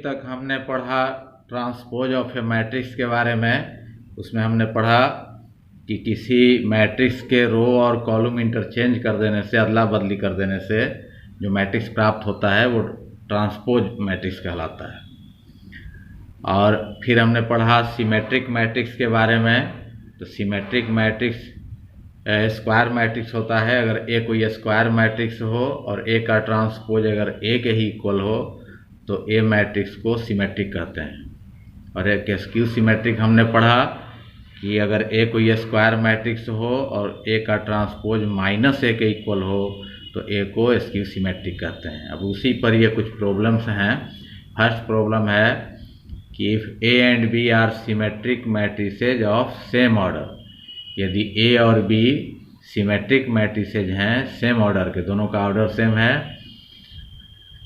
तक हमने पढ़ा ट्रांसपोज ऑफ ए मैट्रिक्स के बारे में। उसमें हमने पढ़ा कि किसी मैट्रिक्स के रो और कॉलम इंटरचेंज कर देने से, अदला बदली कर देने से जो मैट्रिक्स प्राप्त होता है वो ट्रांसपोज मैट्रिक्स कहलाता है। और फिर हमने पढ़ा सिमेट्रिक मैट्रिक्स के बारे में। तो सिमेट्रिक मैट्रिक्स स्क्वायर मैट्रिक्स होता है अगर ए कोई स्क्वायर मैट्रिक्स हो और ए का ट्रांसपोज अगर ए के ही इक्वल हो तो ए मैट्रिक्स को सिमेट्रिक कहते हैं। और एक स्क्यू सिमेट्रिक हमने पढ़ा कि अगर ए कोई स्क्वायर मैट्रिक्स हो और ए का ट्रांसपोज माइनस ए के इक्वल हो तो ए को स्क्यू सिमेट्रिक कहते हैं। अब उसी पर ये कुछ प्रॉब्लम्स हैं। फर्स्ट प्रॉब्लम है कि if A and B are symmetric matrices of same order, यदि ए और बी सिमेट्रिक मैट्रिसेज हैं सेम ऑर्डर के, दोनों का ऑर्डर सेम है,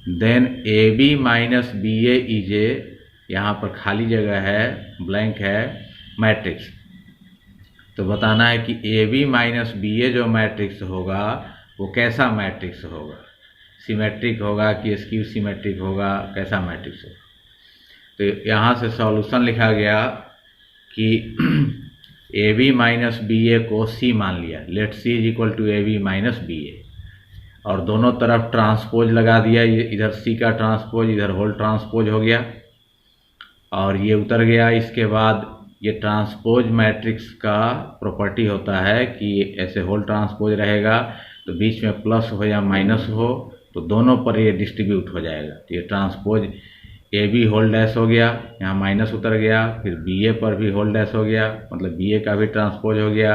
then A B minus B A is a, यहाँ पर खाली जगह है, ब्लैंक है, मैट्रिक्स। तो बताना है कि ए बी माइनस बी ए जो मैट्रिक्स होगा वो कैसा मैट्रिक्स होगा, सिमेट्रिक होगा कि स्क्यू सिमेट्रिक होगा, कैसा मैट्रिक्स होगा। तो यहाँ से सॉल्यूशन लिखा गया कि A B minus B A को सी मान लिया, let C is equal to A B minus B A, और दोनों तरफ ट्रांसपोज लगा दिया। ये इधर सी का ट्रांसपोज, इधर होल ट्रांसपोज हो गया और ये उतर गया। इसके बाद ये ट्रांसपोज मैट्रिक्स का प्रॉपर्टी होता है कि ऐसे होल ट्रांसपोज रहेगा तो बीच में प्लस हो या माइनस हो तो दोनों पर ये डिस्ट्रीब्यूट हो जाएगा। तो ये transpose A B whole dash हो गया, यहाँ माइनस उतर गया, फिर बी ए पर भी होल डैश हो गया, मतलब बी ए का भी ट्रांसपोज हो गया,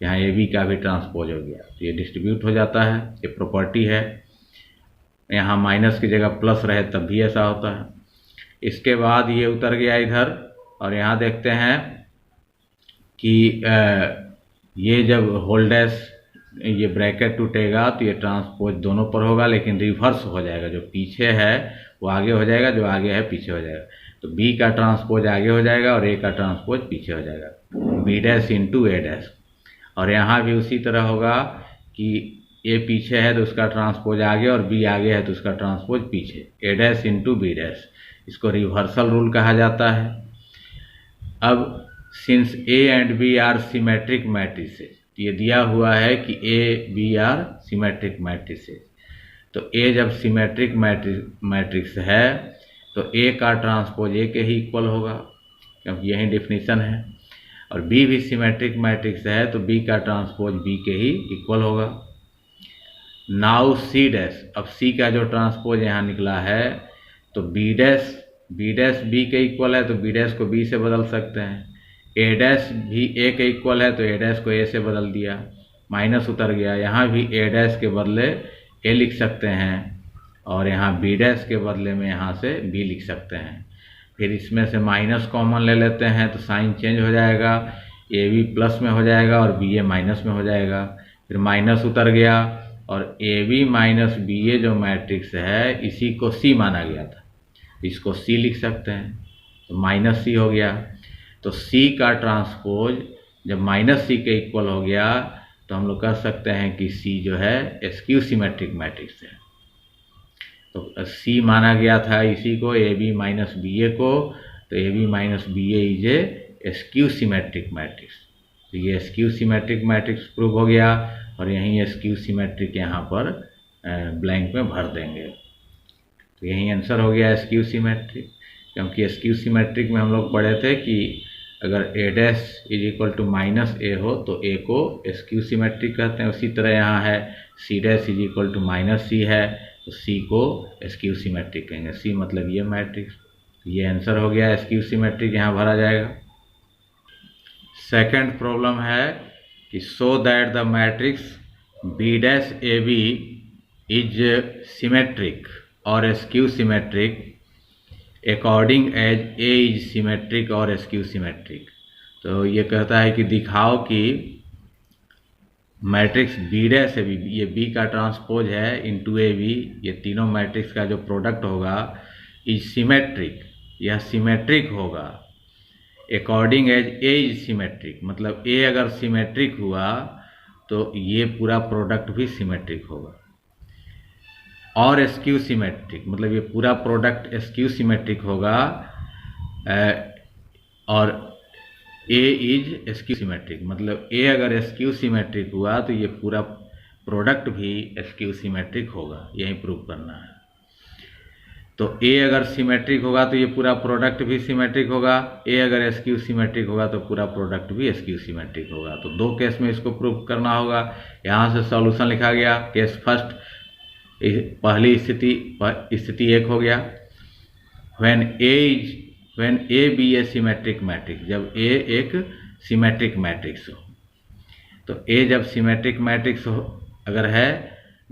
यहाँ ए बी का भी ट्रांसपोज हो गया, तो ये डिस्ट्रीब्यूट हो जाता है। ये प्रॉपर्टी है, यहाँ माइनस की जगह प्लस रहे तब भी ऐसा होता है। इसके बाद ये उतर गया इधर और यहाँ देखते हैं कि ये जब होल डैश ये ब्रैकेट टूटेगा तो ये ट्रांसपोज दोनों पर होगा, लेकिन रिवर्स हो जाएगा, जो पीछे है वो आगे हो जाएगा, जो आगे है पीछे हो जाएगा। तो बी का ट्रांसपोज आगे हो जाएगा और ए का ट्रांसपोज पीछे हो जाएगा, बी डैश इंटू ए डैश। और यहाँ भी उसी तरह होगा कि ए पीछे है तो उसका ट्रांसपोज आगे और बी आगे है तो उसका ट्रांसपोज पीछे, A dash into B dash. इसको रिवर्सल रूल कहा जाता है। अब since A and B are symmetric matrices, ये दिया हुआ है कि A B are symmetric matrices, तो ए जब सिमेट्रिक मैट्रिक्स है तो ए का ट्रांसपोज ए के ही इक्वल होगा, क्योंकि यही डेफिनेशन है। और बी भी सिमेट्रिक मैट्रिक्स है तो बी का ट्रांसपोज बी के ही इक्वल होगा। नाउ सी डैश, अब सी का जो ट्रांसपोज यहाँ निकला है तो बी डैश बी के इक्वल है तो बी डैश को बी से बदल सकते हैं। ए डैश भी ए के इक्वल है तो ए डैश को ए से बदल दिया, माइनस उतर गया, यहाँ भी ए डैश के बदले ए लिख सकते हैं और यहाँ बी डैश के बदले में यहाँ से बी लिख सकते हैं। फिर इसमें से माइनस कॉमन ले लेते हैं तो साइन चेंज हो जाएगा, ए बी प्लस में हो जाएगा और बी ए माइनस में हो जाएगा। फिर माइनस उतर गया और ए बी माइनस बी ए जो मैट्रिक्स है इसी को सी माना गया था, इसको सी लिख सकते हैं, तो माइनस सी हो गया। तो सी का ट्रांसपोज जब माइनस सी के इक्वल हो गया तो हम लोग कह सकते हैं कि सी जो है स्क्यू सिमेट्रिक मैट्रिक्स है। तो सी माना गया था इसी को, A B minus B A को, तो A B minus B A is a skew symmetric matrix. तो ये स्क्यू सिमेट्रिक मैट्रिक्स प्रूव हो गया और यहीं स्क्यू सिमेट्रिक यहाँ पर ब्लैंक में भर देंगे। तो यही आंसर हो गया स्क्यू सिमेट्रिक, क्योंकि स्क्यू सिमेट्रिक में हम लोग पढ़े थे कि अगर A dash is equal to minus A हो तो ए को स्क्यू सिमेट्रिक कहते हैं। उसी तरह यहाँ है C dash is equal to minus C है तो सी को स्क्यू सिमेट्रिक कहेंगे, सी मतलब ये मैट्रिक्स। ये आंसर हो गया स्क्यू सिमेट्रिक, यहाँ भरा जाएगा। सेकंड प्रॉब्लम है कि show that the matrix B dash A B is symmetric और skew symmetric according as A is symmetric और स्क्यू सिमेट्रिक। तो ये कहता है कि दिखाओ कि मैट्रिक्स बी डैश है, ये बी का ट्रांसपोज है इनटू ए बी, ये तीनों मैट्रिक्स का जो प्रोडक्ट होगा इज सिमेट्रिक, यह सिमेट्रिक होगा according as A is symmetric, मतलब ए अगर सिमेट्रिक हुआ तो ये पूरा प्रोडक्ट भी सिमेट्रिक होगा। और स्क्यू सिमेट्रिक, मतलब ये पूरा प्रोडक्ट स्क्यू सिमेट्रिक होगा, और ए इज स्क्यू सिमेट्रिक, मतलब ए अगर स्क्यू सिमेट्रिक हुआ तो ये पूरा प्रोडक्ट भी स्क्यू सिमेट्रिक होगा, यही प्रूव करना है। तो ए अगर सिमेट्रिक होगा तो ये पूरा प्रोडक्ट भी सिमेट्रिक होगा, ए अगर स्क्यू सिमेट्रिक होगा तो पूरा प्रोडक्ट भी स्क्यू सिमेट्रिक होगा। तो दो केस में इसको प्रूव करना होगा। यहाँ से सॉल्यूशन लिखा गया। केस फर्स्ट, पहली स्थिति एक हो गया, when A be a symmetric matrix, जब ए एक सिमेट्रिक मैट्रिक्स हो। तो ए जब सिमेट्रिक मैट्रिक्स हो अगर है,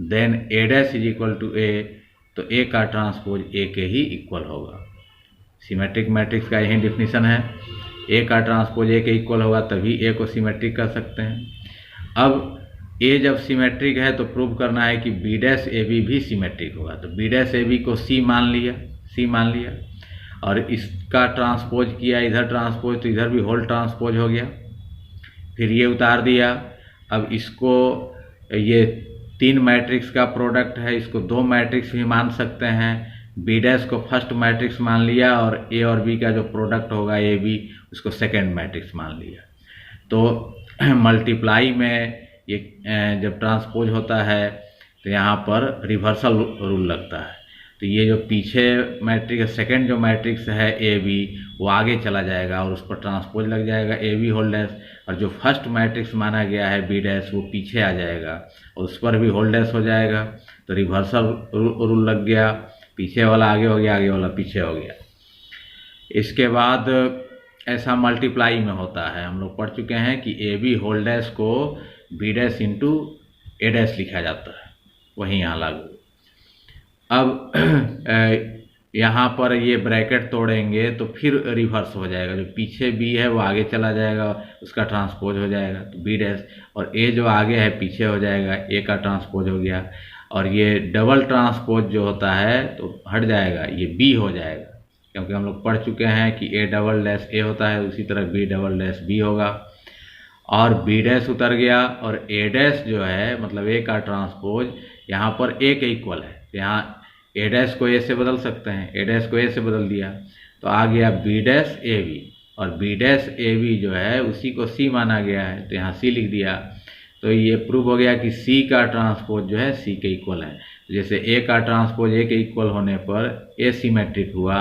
then A dash is equal to A, तो ए का ट्रांसपोज ए के ही इक्वल होगा। सिमेट्रिक मैट्रिक्स का यही डिफिनीशन है, ए का ट्रांसपोज ए के इक्वल होगा तभी ए को सिमेट्रिक कर सकते हैं। अब ए जब सिमेट्रिक है तो प्रूव करना है कि बी डैश ए बी भी सिमेट्रिक होगा। तो बी डैश ए बी को सी मान लिया और इसका ट्रांसपोज किया, इधर ट्रांसपोज, तो इधर भी होल ट्रांसपोज हो गया। फिर ये उतार दिया। अब इसको, ये तीन मैट्रिक्स का प्रोडक्ट है, इसको दो मैट्रिक्स भी मान सकते हैं। बी डैश को फर्स्ट मैट्रिक्स मान लिया और ए और बी का जो प्रोडक्ट होगा ए बी, उसको सेकेंड मैट्रिक्स मान लिया। तो मल्टीप्लाई में ये जब ट्रांसपोज होता है तो यहाँ पर रिवर्सल रूल लगता है। तो ये जो पीछे मैट्रिक्स, सेकेंड जो मैट्रिक्स है ए बी, वो आगे चला जाएगा और उस पर ट्रांसपोज लग जाएगा ए बी होल डैश, और जो फर्स्ट मैट्रिक्स माना गया है बी डैश, वो पीछे आ जाएगा और उस पर भी होल डैश हो जाएगा। तो रिवर्सल रूल लग गया, पीछे वाला आगे हो गया, आगे वाला पीछे हो गया। इसके बाद ऐसा मल्टीप्लाई में होता है, हम लोग पढ़ चुके हैं कि ए बी होल डैश को बी डैश इंटू ए डैश लिखा जाता है, वही यहाँ लागू। अब यहाँ पर ये ब्रैकेट तोड़ेंगे तो फिर रिवर्स हो जाएगा, जो पीछे बी है वो आगे चला जाएगा, उसका ट्रांसपोज हो जाएगा तो बी डैश, और ए जो आगे है पीछे हो जाएगा, ए का ट्रांसपोज हो गया। और ये डबल ट्रांसपोज जो होता है तो हट जाएगा, ये बी हो जाएगा, क्योंकि हम लोग पढ़ चुके हैं कि ए डबल डैश ए होता है, उसी तरह बी डबल डैश बी होगा। और बी डैश उतर गया और ए डैश जो है, मतलब ए का ट्रांसपोज यहाँ पर ए के इक्वल है, यहाँ ए डैश को ए से बदल सकते हैं, ए डैश को ए से बदल दिया तो आ गया बी डैश ए बी, और बी डैश ए बी जो है उसी को सी माना गया है, तो यहाँ सी लिख दिया। तो ये प्रूव हो गया कि सी का ट्रांसपोज जो है सी के इक्वल है। तो जैसे ए का ट्रांसपोज ए के इक्वल होने पर ए सिमेट्रिक हुआ,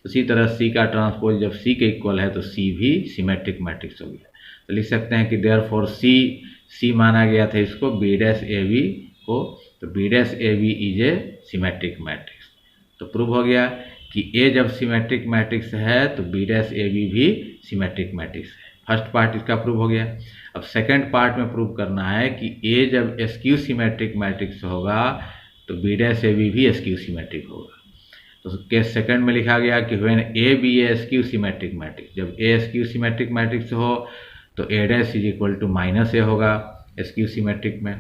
उसी तरह सी का ट्रांसपोज जब सी के इक्वल है तो सी भी सिमेट्रिक मैट्रिक्स हो गया। तो लिख सकते हैं कि देयरफॉर सी माना गया था इसको बी डैश ए बी को, तो B dash A B is a symmetric matrix. तो प्रूव हो गया कि ए जब सिमेट्रिक मैट्रिक्स है तो बी डैश ए बी भी सिमेट्रिक मैट्रिक्स है। फर्स्ट पार्ट इसका प्रूव हो गया। अब सेकंड पार्ट में प्रूव करना है कि ए जब स्क्यू सिमेट्रिक मैट्रिक्स होगा तो बी डैश ए बी भी स्क्यू सिमेट्रिक होगा। तो केस सेकंड में लिखा गया कि when A be a skew symmetric matrix, जब ए स्क्यू सिमेट्रिक मैट्रिक्स हो तो A dash is equal to minus A होगा स्क्यू सिमेट्रिक में।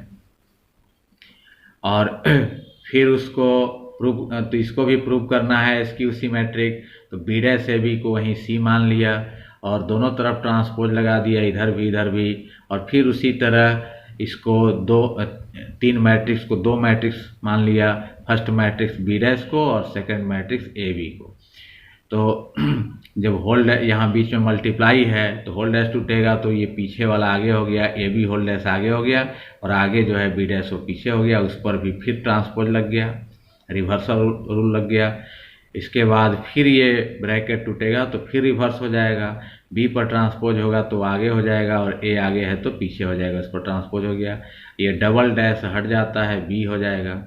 और फिर उसको प्रूव, तो इसको भी प्रूव करना है स्क्यू सिमेट्रिक, तो बी डैश ए बी को वहीं सी मान लिया और दोनों तरफ ट्रांसपोज लगा दिया, इधर भी, और फिर उसी तरह इसको तीन मैट्रिक्स को दो मैट्रिक्स मान लिया, फर्स्ट मैट्रिक्स बी डैश को और सेकंड मैट्रिक्स ए बी को। तो जब होल डैश यहाँ बीच में मल्टीप्लाई है तो होल डैश टूटेगा तो ये पीछे वाला आगे हो गया, ए बी होल डैश आगे हो गया और आगे जो है बी डैश वो पीछे हो गया, उस पर भी फिर ट्रांसपोज लग गया, रिवर्सल रूल लग गया। इसके बाद फिर ये ब्रैकेट टूटेगा तो फिर रिवर्स हो जाएगा, बी पर ट्रांसपोज होगा तो आगे हो जाएगा और ए आगे है तो पीछे हो जाएगा, उस पर ट्रांसपोज हो गया। ये डबल डैश हट जाता है, बी हो जाएगा।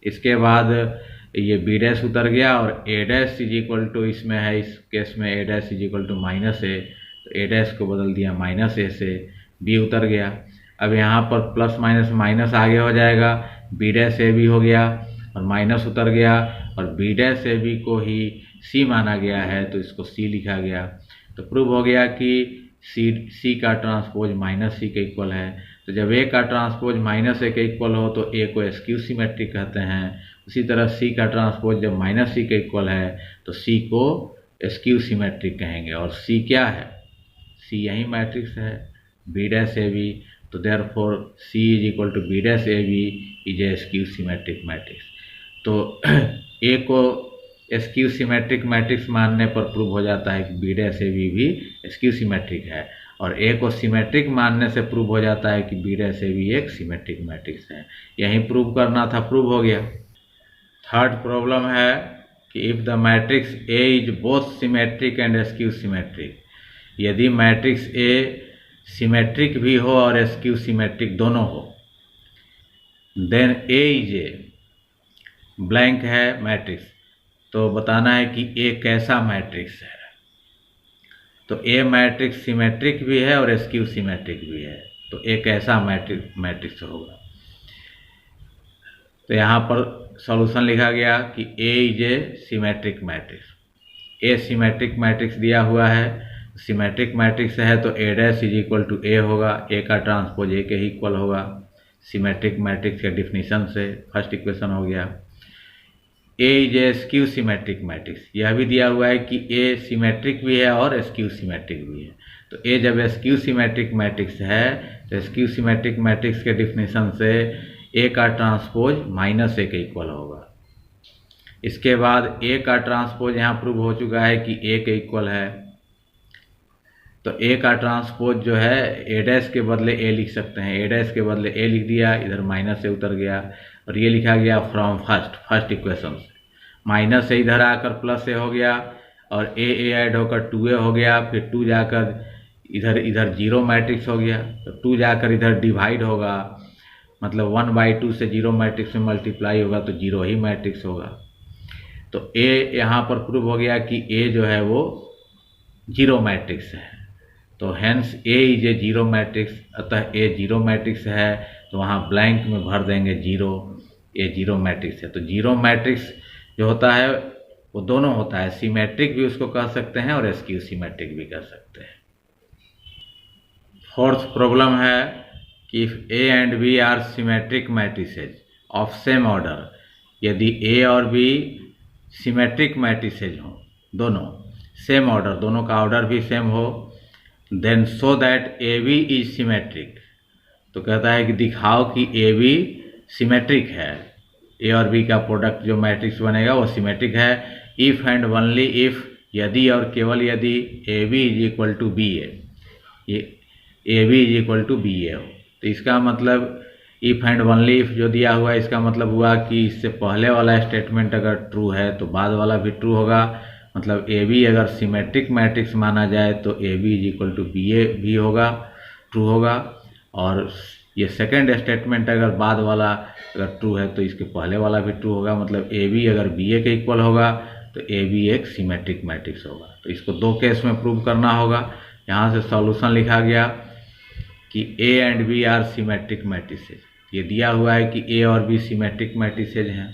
इसके बाद ये बी डैश उतर गया और A dash is equal to, इसमें है इस केस में A dash is equal to minus A, तो ए डैश को बदल दिया माइनस ए से, बी उतर गया। अब यहाँ पर प्लस माइनस माइनस आगे हो जाएगा, बी डैश ए बी हो गया और माइनस उतर गया और बी डैश ए बी को ही सी माना गया है तो इसको सी लिखा गया। तो प्रूव हो गया कि सी का ट्रांसपोज माइनस सी के इक्वल है। तो जब ए का ट्रांसपोज माइनस ए के इक्वल हो तो ए को स्क्यू सिमेट्रिक कहते हैं, उसी तरह सी का ट्रांसपोज जब माइनस सी के इक्वल है तो सी को स्क्यू सिमेट्रिक कहेंगे। और सी क्या है? सी यही मैट्रिक्स है बी डैश ए बी, तो therefore C is equal to B dash A B is a skew symmetric matrix. तो ए को स्क्यू सिमेट्रिक मैट्रिक्स मानने पर प्रूव हो जाता है कि बी डैश ए बी भी स्क्यू सिमेट्रिक है, और ए को सिमेट्रिक मानने से प्रूव हो जाता है कि बी डैश ए बी एक सिमेट्रिक मैट्रिक्स है। यही प्रूव करना था, प्रूव हो गया। थर्ड प्रॉब्लम है कि if the matrix A is both symmetric and skew symmetric, यदि मैट्रिक्स ए सिमेट्रिक भी हो और स्क्यू सिमेट्रिक दोनों हो, then A is a blank है मैट्रिक्स, तो बताना है कि ए कैसा मैट्रिक्स है। तो ए मैट्रिक्स सिमेट्रिक भी है और स्क्यू सिमेट्रिक भी है, तो ए कैसा मैट्रिक्स होगा। तो यहाँ पर सॉल्यूशन लिखा गया कि A is a symmetric matrix. A symmetric matrix दिया हुआ है, सिमेट्रिक मैट्रिक्स है तो A dash is equal to A होगा, ए का ट्रांसपोज ए के ही इक्वल होगा सिमेट्रिक मैट्रिक्स के डिफिनीशन से। फर्स्ट इक्वेशन हो गया। A is a skew symmetric matrix, यह भी दिया हुआ है कि ए सिमेट्रिक भी है और स्क्यू सिमेट्रिक भी है। तो ए जब स्क्यू सिमेट्रिक मैट्रिक्स है तो स्क्यू सिमेट्रिक मैट्रिक्स के डिफिनीशन से ए का ट्रांसपोज माइनस ए के इक्वल होगा। इसके बाद ए का ट्रांसपोज यहाँ प्रूव हो चुका है कि ए के इक्वल है, तो ए का ट्रांसपोज जो है ए डैश के बदले ए लिख सकते हैं, ए डैश के बदले ए लिख दिया, इधर माइनस से उतर गया और ये लिखा गया फ्रॉम फर्स्ट इक्वेशन से। माइनस से इधर आकर प्लस ए हो गया और ए ऐड होकर 2a हो गया, फिर 2 जाकर इधर जीरो मैट्रिक्स हो गया, तो 2 जाकर इधर डिवाइड होगा, मतलब 1/2 से जीरो मैट्रिक्स में मल्टीप्लाई होगा तो जीरो ही मैट्रिक्स होगा। तो ए यहाँ पर प्रूव हो गया कि ए जो है वो जीरो मैट्रिक्स है, तो hence A is A zero matrix. अतः ए जीरो मैट्रिक्स है तो वहाँ ब्लैंक में भर देंगे जीरो, ए जीरो मैट्रिक्स है। तो जीरो मैट्रिक्स जो होता है वो दोनों होता है, सिमेट्रिक भी उसको कह सकते हैं और स्क्यू सिमेट्रिक भी कह सकते हैं। फोर्थ प्रॉब्लम है कि if A and B are symmetric matrices of same order, यदि ए और बी सिमेट्रिक मैट्रिसेज हो, दोनों सेम ऑर्डर, दोनों का ऑर्डर भी सेम हो, then so that A B is symmetric, तो कहता है कि दिखाओ कि ए बी सिमेट्रिक है, ए और बी का प्रोडक्ट जो मैट्रिक्स बनेगा वो सिमेट्रिक है। इफ एंड ओनली इफ, यदि और केवल यदि A B is equal to B A, ये A B is equal to B A हो। तो इसका मतलब इफ एंड ओनली इफ जो दिया हुआ है, इसका मतलब हुआ कि इससे पहले वाला स्टेटमेंट अगर ट्रू है तो बाद वाला भी ट्रू होगा। मतलब ए बी अगर सिमेट्रिक मैट्रिक्स माना जाए तो A B is equal to B A भी होगा, ट्रू होगा। और ये सेकंड स्टेटमेंट अगर बाद वाला अगर ट्रू है तो इसके पहले वाला भी ट्रू होगा। मतलब ए बी अगर बी ए के इक्वल होगा तो ए बी एक सिमेट्रिक मैट्रिक्स होगा। तो इसको दो केस में प्रूव करना होगा। यहाँ से सॉल्यूशन लिखा गया कि A and B are symmetric matrices. ये दिया हुआ है कि ए और बी सिमेट्रिक मैट्रिसेज हैं,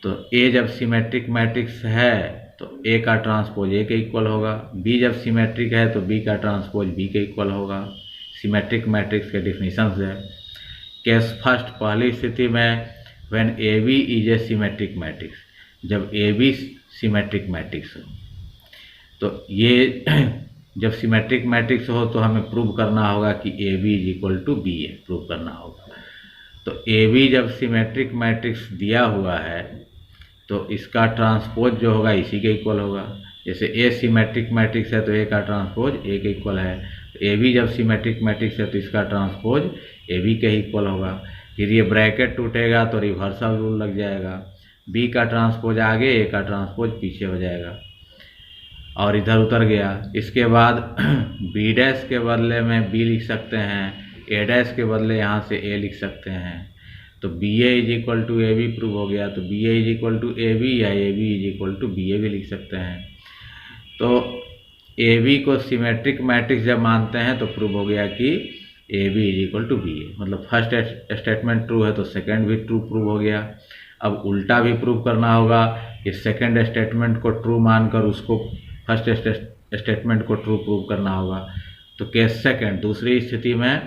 तो ए जब सिमेट्रिक मैट्रिक्स है तो ए का ट्रांसपोज ए के इक्वल होगा, बी जब सिमेट्रिक है तो बी का ट्रांसपोज बी के इक्वल होगा सिमेट्रिक मैट्रिक्स के डिफिनीशन से। केस फर्स्ट, पहली स्थिति में when A B is a symmetric matrix, जब ए बी सिमेट्रिक मैट्रिक्स हो, तो ये जब सिमेट्रिक मैट्रिक्स हो तो हमें प्रूव करना होगा कि A B is equal to B A, prove करना होगा। तो ए बी जब सिमेट्रिक मैट्रिक्स दिया हुआ है तो इसका ट्रांसपोज जो होगा इसी के इक्वल होगा। जैसे ए सिमेट्रिक मैट्रिक्स है तो ए का ट्रांसपोज ए के इक्वल है, ए बी जब सिमेट्रिक मैट्रिक्स है तो इसका ट्रांसपोज ए बी के इक्वल होगा। फिर ये ब्रैकेट टूटेगा तो रिवर्सल रूल लग जाएगा, बी का ट्रांसपोज आगे, ए का ट्रांसपोज पीछे हो जाएगा और इधर उतर गया। इसके बाद बी डैश के बदले में बी लिख सकते हैं, ए डैश के बदले यहाँ से ए लिख सकते हैं। तो B A is equal to A B prove हो गया, तो B A is equal to A B या A B is equal to B A भी लिख सकते हैं। तो ए बी को सिमेट्रिक मैट्रिक्स जब मानते हैं तो प्रूव हो गया कि A B is equal to B A. मतलब फर्स्ट स्टेटमेंट ट्रू है तो सेकंड भी ट्रू प्रूव हो गया। अब उल्टा भी प्रूव करना होगा कि सेकंड स्टेटमेंट को ट्रू मानकर उसको फर्स्ट स्टेटमेंट को ट्रू प्रूव करना होगा। तो केस सेकंड, दूसरी स्थिति में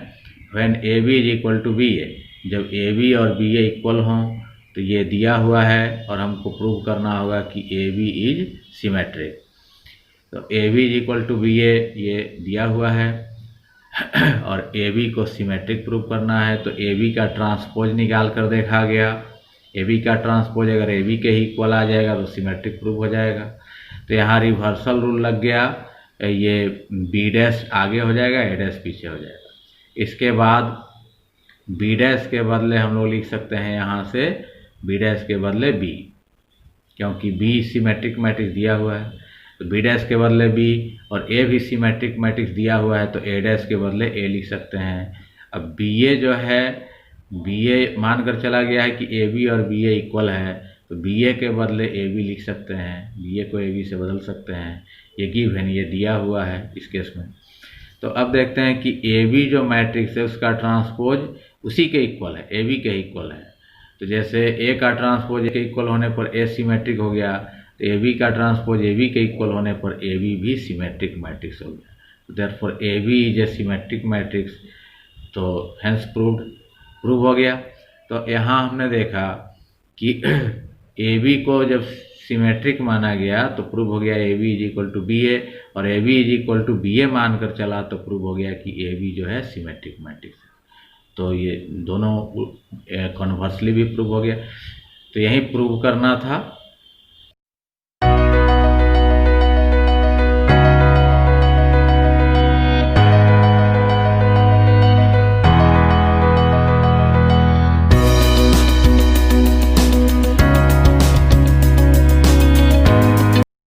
when A B is equal to B A, जब ए बी और बी ए इक्वल हों तो ये दिया हुआ है और हमको प्रूव करना होगा कि ए बी इज सिमेट्रिक। तो A B is equal to B A ये दिया हुआ है और ए बी को सिमेट्रिक प्रूव करना है। तो ए बी का ट्रांसपोज निकाल कर देखा गया, ए बी का ट्रांसपोज अगर ए बी के ही इक्वल आ जाएगा तो सिमेट्रिक प्रूव हो जाएगा। तो यहाँ रिवर्सल रूल लग गया, ये बी डैश आगे हो जाएगा, ए डैश पीछे हो जाएगा। इसके बाद बी डैश के बदले हम लोग लिख सकते हैं यहाँ से बी डैश के बदले बी, क्योंकि बी सिमेट्रिक मैट्रिक्स दिया हुआ है, तो बी डैश के बदले बी, और ए भी सिमेट्रिक मैट्रिक्स दिया हुआ है तो ए डैश के बदले ए लिख सकते हैं। अब बी ए जो है, बी ए मानकर चला गया है कि ए बी और बी ए इक्वल है, तो बी ए के बदले ए बी लिख सकते हैं, बी ए को ए बी से बदल सकते हैं, ये गिवन ये दिया हुआ है इस केस में। तो अब देखते हैं कि ए बी जो मैट्रिक्स है उसका ट्रांसपोज उसी के इक्वल है, ए बी के इक्वल है। तो जैसे ए का ट्रांसपोज ए के इक्वल होने पर ए सिमेट्रिक हो गया, तो ए बी का ट्रांसपोज ए बी के इक्वल होने पर ए बी भी सिमेट्रिक मैट्रिक्स हो गया। तो therefore A B is a symmetric matrix, तो हेंस प्रूव हो गया। तो यहाँ हमने देखा कि ए बी को जब सिमेट्रिक माना गया तो प्रूव हो गया A B is equal to B A, और A B is equal to B A मानकर चला तो प्रूव हो गया कि ए बी जो है सिमेट्रिक मैट्रिक्स है। तो ये दोनों कन्वर्सली भी प्रूव हो गया। तो यही प्रूव करना था।